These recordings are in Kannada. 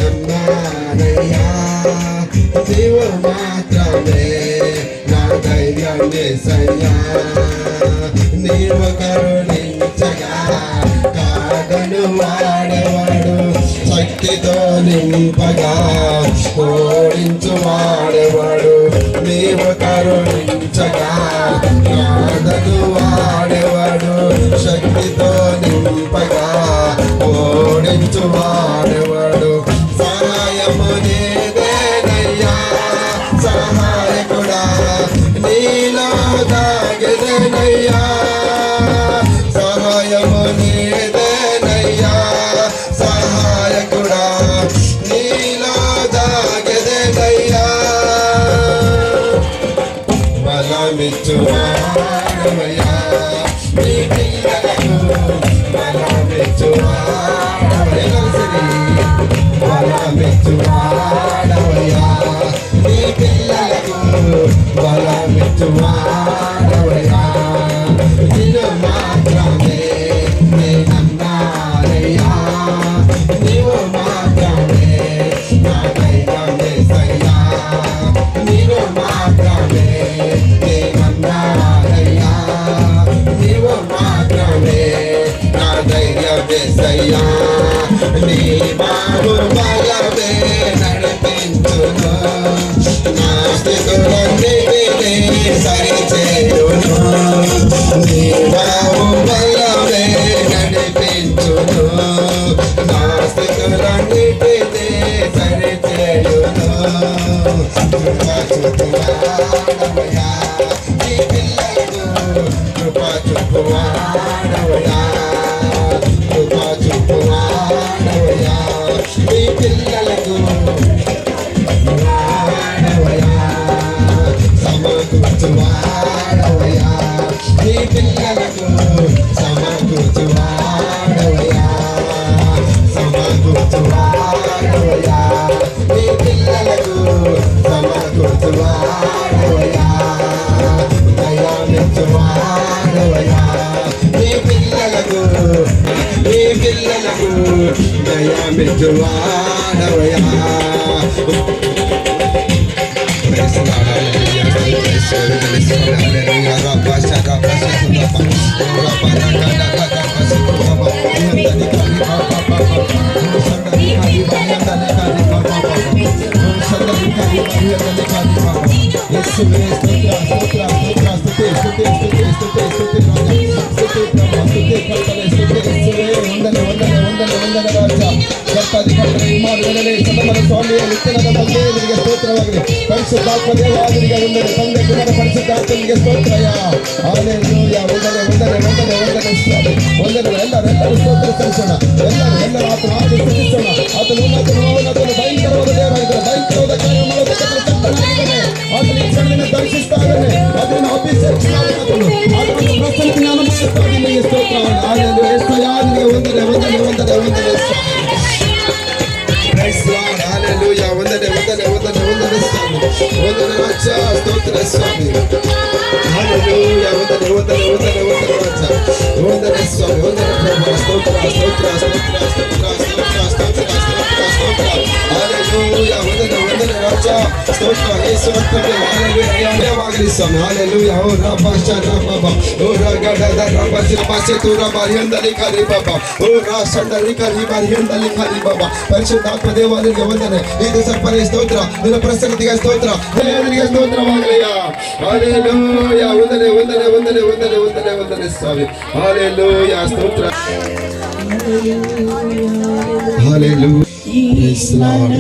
నమ్మానయ్యా నీవు మాత్రమే నా ధైర్యం యేసయ్యా నీవు కరుణించగా కాదను వాడేవాడు శక్తితో నింపగా ఓడించు వాడేవాడు నీవు కరుణించగా కాదను వాడేవాడు శక్తితో నింపగా ఓడించు వాడేవాడు సహాయము నీదేనయ్యా సహాయకుడా నీలో దాగెదనయ్యా సహాయము నీదేనయ్యా సహాయకుడా నీలో దాగెదనయ్యా బలమిచ్చు వాడవయ్యా నీ పిల్లలకు బలమిచ్చు బలమిచ్చు వాడవయ్యా నీ పిల్లలకు బలమిచ్చు వాడవయ్యా నిన్ను మాత్రమే నేనన్నానయ్యా నీవు మాత్రమే నా ధైర్యం యేసయ్యా నీవు మాత్రమే నేనన్నానయ్యా నీవు మాత్రమే నా ధైర్యం యేసయ్యా నీ బాహు బలమే నడిపించును నా స్థితులన్నిటినీ సరిచేయును నీ బాహు బలమే నడిపించును నా స్థితులన్నిటినీ సరిచేయును కృప చూపువాడవయ్యా నీ పిల్లలకు కృప చూపువాడవయ్యా కృప చూపువాడవయ్యా నీ పిల్లలకు వాడవయ్యా సమకూర్చువాడవయ్యా నీ పిల్లలకు సమకూర్చువాడవయ్యా సమకూర్చువాడవయ్యా నీ పిల్లలకు సమకూర్చువాడవయ్యా దయామిచ్చువాడవయ్యా నీ పిల్లలకు దయామిచ్చువాడవయ్యా ಪರಿಶುದ್ಧಾತ್ಮದೇವಾದರಿಗೆ ವಂದನೆ ತಂದೆ ಕುಮಾರ ಪರಿಶುದ್ಧಾತ್ಮನಿಗೆ ಸ್ತೋತ್ರಯ ಹಲ್ಲೆಲೂಯಾ ವಂದನೆ ವಂದನೆ ವಂದನೆ ವಂದನೆ ಸ್ವಾಮಿ ವಂದನೆ ಎಲ್ಲರೂ ಸ್ತೋತ್ರ ಸಲ್ಲಿಸೋಣ ಎಲ್ಲರೂ ಆತನ ಸ್ತುತಿಸೋಣ ಆತನು ಭಯಂಕರವಾದ ದೇವರಾಗಿದ್ದಾನೆ ಭಯಂಕರವಾದ ಕಾರ್ಯ ಮಾಡೋದಕ್ಕೆ ಕರ್ತನಾಗಿದ್ದಾನೆ ಆತನ ಈ ಕ್ಷಣದಿಂದ ದರ್ಶಿಸ್ತಾ ಇದ್ದಾನೆ ಅದನ್ನು ಅಭಿಷೇಕಿಸ್ತಾ ಇದ್ದಾನೆ ಆತನ ಪ್ರಸನ್ನತೆಯನ್ನು ಅನುಭವಿಸ್ತಾ ಇದ್ದಾನೆ ಸ್ತೋತ್ರವನ್ನು ಹಲ್ಲೆಲೂಯಾ యేసయ్యా ನಿನಗೆ ವಂದನೆ ವಂದನೆ ವಂದನೆ ವಂದನೆ Praise Lord, hallelujah. Vandane Swami. Vandane Raja, Stotra Swami. Hallelujah. Vandane Raja. Vandane Swami. Vandane Prabhu. Stotra. Hallelujah. Vandane Raja. Stotra. Yesu Vattame. Hallelujah. Devagri Swami. Hallelujah. Oh Rabba Shana Baba. Oh Ragada Rabba Shama Setura Bariandali Kari Baba. Oh Rasandali Kari Bariandali Kari Baba. Parishudhatma ದೇವಾಲಯಕ್ಕೆ ವಂದನೆ ಇದು ಸರ್ಪನೇ ಸ್ತೋತ್ರ ನಿನ್ನ ಪ್ರಸನ್ನತೆಗೆ ಸ್ತೋತ್ರ ದೇವರಿಗೆ ಸ್ತೋತ್ರವಾಗಲಿಯ ಹಲ್ಲೆಲೂಯಾ ವಂದನೆ ವಂದನೆ ವಂದನೆ ವಂದನೆ ವಂದನೆ ವಂದನೆ ಸ್ವಾಮಿ ಹಲ್ಲೆಲೂಯಾ ಸ್ತೋತ್ರ ಹಲ್ಲೆಲೂಯಾ Praise Lord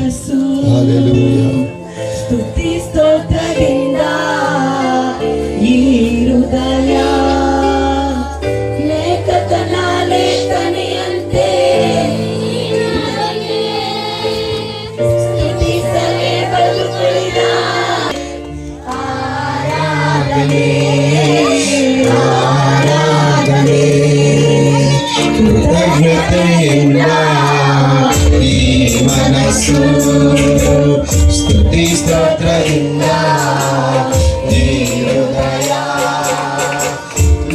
ಹಲ್ಲೆಲೂಯಾ ಸ್ತುತಿ ಸ್ತೋತ್ರದಿಂದ ಈ ಹೃದಯ ಲೇಖಕನ ಲೇಖನಿಯಂತೆ ಆರಾಧನೆ ಕೃತಜ್ಞತೆಯಿಂದ ಈ ಮನಸ್ಸು ಸ್ತುತಿ ಸ್ತೋತ್ರದಿಂದ ಈ ಹೃದಯ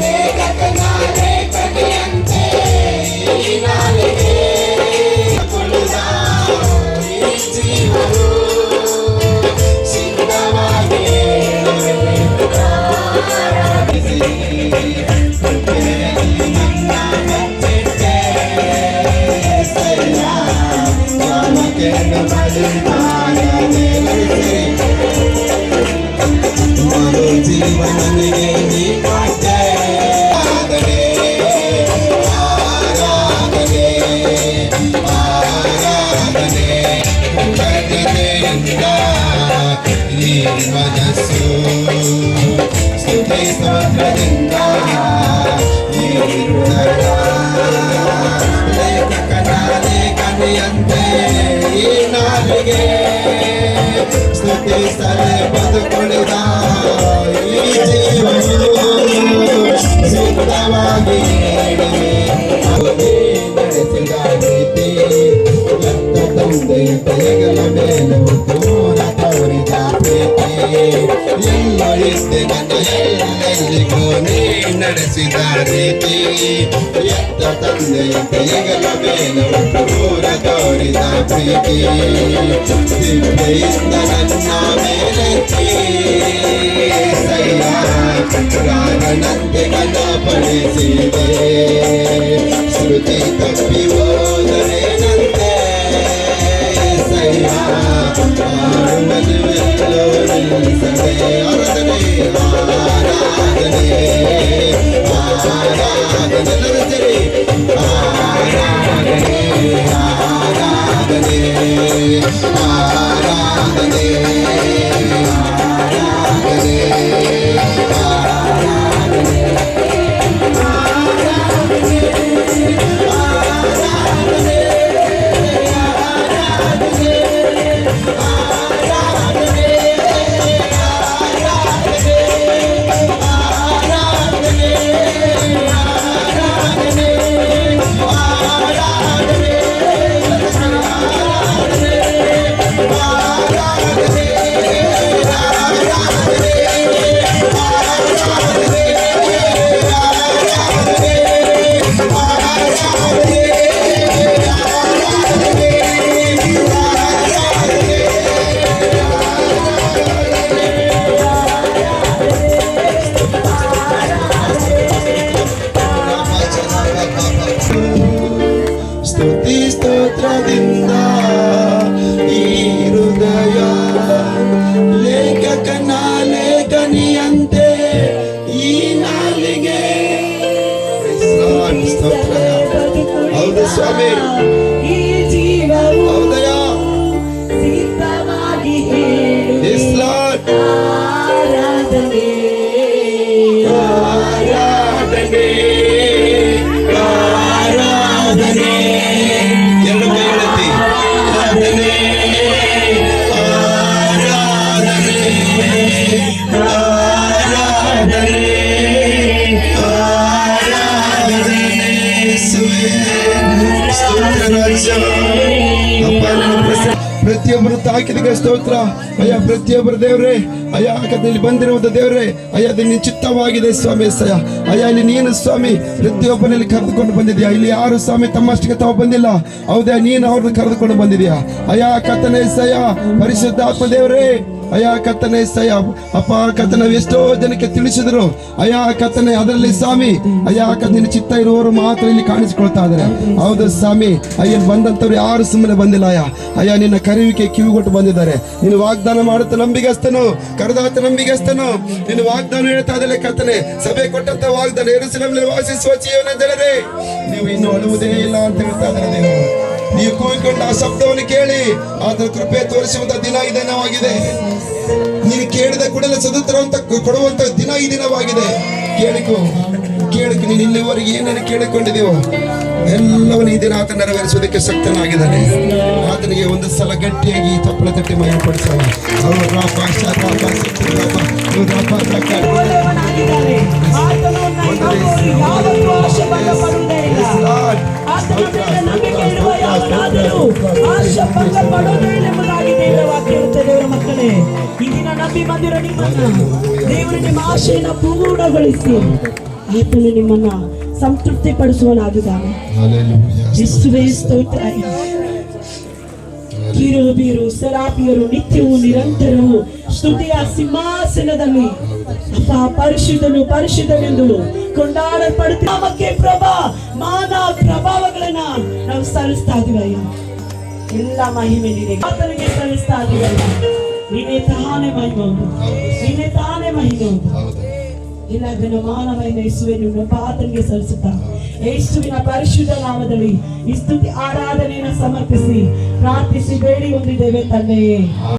ಲೇಖಕನ ಲೇಖನಿಯಂತೆ ಈ ನಾಲಿಗೆ ಕಾಣಿಕೆಯನ್ನು ಬಲಿದಾನನೆ ಮರು ಜೀವನನಿಗೆ ನೀ ಕೊಟ್ಟೆ. ಆರಾಧನೆ ಆರಾಧನೆ ಆರಾಧನೆ ಕೃತಜ್ಞತೆಯಿಂದ ಈ ಮನಸ್ಸು ಸ್ತುತಿ ಸ್ತೋತ್ರದಿಂದ ಈ ಹೃದಯ ಲೇಖಕನಿಯಂತೆ ಈ ನಾಲಿಗೆ ಸ್ತುತಿಸಲೇ ಬದುಕುಳಿದ ಈ ಜೀವನು ಸಿದ್ಧವಾಗಿ ನಡೆಸಿದ ರೀತಿ ಎತ್ತ ತಂದೆಯ ತೆಗೆಗಳ ಮೇಲೆ ದೂರ ತೋರಿದ ಪ್ರೀತಿ ಎಲ್ಲ ಇದ್ದೆ ನನ್ನ ಎಲ್ಲೆಲ್ಲಿಗೂ ನೀ ನಡೆಸಿದ ರೀತಿ ಎತ್ತ ತಂದೆಯ ತೆಗೆಗಳ ಮೇಲೆ ದೂರ ತೋರಿದ ಪ್ರೀತಿ ದಿವ್ಯೆಯಿಂದ ನನ್ನ ಮೇಲೆತ್ತಿ ರಾಗನಂತೆ ಘನಪಡಿಸಿದೆ ಶ್ರುತಿ ತಪ್ಪಿ ಹೋದರೇನಂತೆ ಮದುವೆಲ್ಲೋ ನಿಲ್ಲಿಸದೆ ಆರಾಧನೆ ಆರಾಧನೆ ಆರಾಧನೆ ನಡೆಸಿರಿ ಆರಾಧನೆ ಆರಾಧನೆ ಆರಾಧನೆ ಸ್ತುತಿ ಸ್ತೋತ್ರದಿಂದ ಈ ಹೃದಯ ಲೇಖಕನ ಲೇಖನಿಯಂತೆ ಈ ನಾಲಿಗೆ ಸ್ತೋತ್ರ. ಹೌದು ಸ್ವಾಮಿ, ಈ ಜೀವವು ಹೌದಯ್ಯ, ಸಿದ್ಧವಾಗಿ ಆರಾಧನೆ ಆರಾಧನೆ ಆರಾಧನೆ ಎರಡು ಕೈ ಎತ್ತಿ ಆರಾಧನೆ ಆರಾಧನೆ ಆರಾಧನೆ ಆರಾಧನೆ ಸ್ತೋತ್ರ ರಾಜ ಅಪ್ಪ ನನ್ನ ಪ್ರತಿಯೊಬ್ಬರು ತಾಕಿದಿಗೆ ಸ್ತೋತ್ರ ಅಯ್ಯ. ಪ್ರತಿಯೊಬ್ಬರು ದೇವ್ರೆ ಅಯ್ಯ ಇಲ್ಲಿ ಬಂದಿರುವುದು ದೇವ್ರೆ ಅಯ್ಯ ಅದು ನಿನ್ನ ಚಿತ್ತವಾಗಿದೆ ಸ್ವಾಮಿ ಸಯ ಅಯ್ಯ. ಇಲ್ಲಿ ನೀನು ಸ್ವಾಮಿ ಪ್ರತಿಯೊಬ್ಬರಲ್ಲಿ ಕರೆದುಕೊಂಡು ಬಂದಿದ್ಯಾ. ಇಲ್ಲಿ ಯಾರು ಸ್ವಾಮಿ ತಮ್ಮಷ್ಟಿಗೆ ತಾವು ಬಂದಿಲ್ಲ. ಹೌದಾ, ನೀನು ಅವ್ರನ್ನ ಕರೆದುಕೊಂಡು ಬಂದಿದ್ಯಾ ಅಯ್ಯ. ಕರ್ತನೇ ಸಯ ಪರಿಶುದ್ಧಾತ್ಮ ದೇವ್ರೆ ಅಯ್ಯ. ಕರ್ತನೇ ಸಯ ಅಪ್ಪ ಕರ್ತನ ಎಷ್ಟೋ ಜನಕ್ಕೆ ತಿಳಿಸಿದ್ರು ಅಯ್ಯ. ಕರ್ತನೆ ಅದರಲ್ಲಿ ಸ್ವಾಮಿ ಅಯ್ಯ ನಿನ್ನ ಚಿತ್ತ ಇರುವವರು ಮಾತ್ರ ಇಲ್ಲಿ ಕಾಣಿಸಿಕೊಳ್ತಾ ಇದ್ದಾರೆ. ಹೌದು ಸ್ವಾಮಿ ಅಯ್ಯ, ಬಂದಂತವ್ರು ಯಾರು ಸುಮ್ಮನೆ ಬಂದಿಲ್ಲ ಅಯ್ಯ. ಅಯ್ಯ ನಿನ್ನ ಕರೆಯುವಿಕೆ ಕಿವಿಗೊಟ್ಟು ಬಂದಿದ್ದಾರೆ. ನೀನು ವಾಗ್ದಾನ ಮಾಡುತ್ತ ನಂಬಿಗಸ್ತನು, ಕರೆದಾತ ನಂಬಿಗಸ್ತನು. ನೀನು ವಾಗ್ದಾನ ಹೇಳ್ತಾ ಇದ್ದಲೆ ಕರ್ತನೆ, ಸಭೆ ಕೊಟ್ಟಂತ ವಾಗ್ದಾನ ಯೆರೂಸಲೇಮಿನಲ್ಲಿ ವಾಸಿಸುವ ಜೀವನ ಜನರೇ ನೀವು ಇನ್ನು ಅಳುವುದೇ ಇಲ್ಲ ಅಂತ ಹೇಳ್ತಾ ಇದ್ದಾರೆ ದೇವರು. ನೀವು ಕೂಗಿಕೊಂಡು ಆ ಶಬ್ದವನ್ನು ಕೇಳಿ ಆತನ ಕೃಪೆ ತೋರಿಸುವಂತ ದಿನ ಈ ದಿನವಾಗಿದೆ. ನೀವು ಕೇಳಿದ ಕೂಡಲೇ ಸದುತ್ತರ ಕೊಡುವಂತ ದಿನ ಈ ದಿನವಾಗಿದೆ. ಕೇಳಿಕೊ ನೀನು ಇಲ್ಲಿವರೆಗೆ ಏನೇನು ಕೇಳಿಕೊಂಡಿದೆಯೋ ಎಲ್ಲವನ್ನು ಈ ದಿನ ಆತ ನೆರವೇರಿಸುವುದಕ್ಕೆ ಶಕ್ತನಾಗಿದ್ದಾನೆ. ಆತನಿಗೆ ಒಂದು ಸಲ ಗಟ್ಟಿಯಾಗಿ ತಪ್ಪಲ ತಟ್ಟಿ ಮಯಪಡಿಸವ. ಮಕ್ಕಳೇ, ಈ ದಿನ ನಂಬಿ ಬಂದಿರೋ ನಿಮ್ಮನ್ನ ದೇವರು ನಿಮ್ಮ ಆಶೆಯನ್ನು ಪೂರ್ಣಗೊಳಿಸಿ ಆತನು ನಿಮ್ಮನ್ನ ಸಂತೃಪ್ತಿ ಪಡಿಸುವನಾಗಿದ್ದಾನೆ. ಯೇಸುವೇ ಸ್ತೋತ್ರ. ಕಿರುಬೀರು ಸೆರಾಫಿಯರು ನಿತ್ಯವೂ ನಿರಂತರವೂ ಸ್ತುತಿಯ ಸಿಂಹಾಸನದಲ್ಲಿ ಅಪ್ಪ ಪರಿಶುದ್ಧನು ಪರಿಶುದ್ಧನೆಂದು ಕೊಂಡಾಡಲ್ಪಡುತ್ತೆ. ನಾಮಕ್ಕೆ ಪ್ರಭಾ ಮಾನ ಪ್ರಭಾವಗಳನ್ನ ನಾವು ಸಲ್ಲಿಸ್ತಾ ಇದೀವಿ ಅಯ್ಯ. ಎಲ್ಲ ಮಹಿಮೆ ನಿನಗೆ ಆತನಿಗೆ ಸಲ್ಲಿಸ್ತಾ ಇದೀವಲ್ಲ, ನೀನೇ ತಾನೇ ಮಹಿಮೆ ಉಂಟು, ನೀನೇ ತಾನೇ ಮಹಿಮೆ ಉಂಟು. ಇಲ್ಲ ಘನಮಾನమైన ಯೇಸುವನ್ನು ಆತನಿಗೆ ಸಲ್ಲಿಸುತ್ತಾ ಯೇಸುವಿನ ಪರಿಶುದ್ಧ ನಾಮದಲ್ಲಿ ಈ ಸ್ತುತಿ ಆರಾಧನೆಯನ್ನು ಸಮರ್ಪಿಸಿ ಪ್ರಾರ್ಥಿಸಿ ಬೇಡಿ ಹೊಂದಿದ್ದೇವೆ ತಂದೆಯೇ.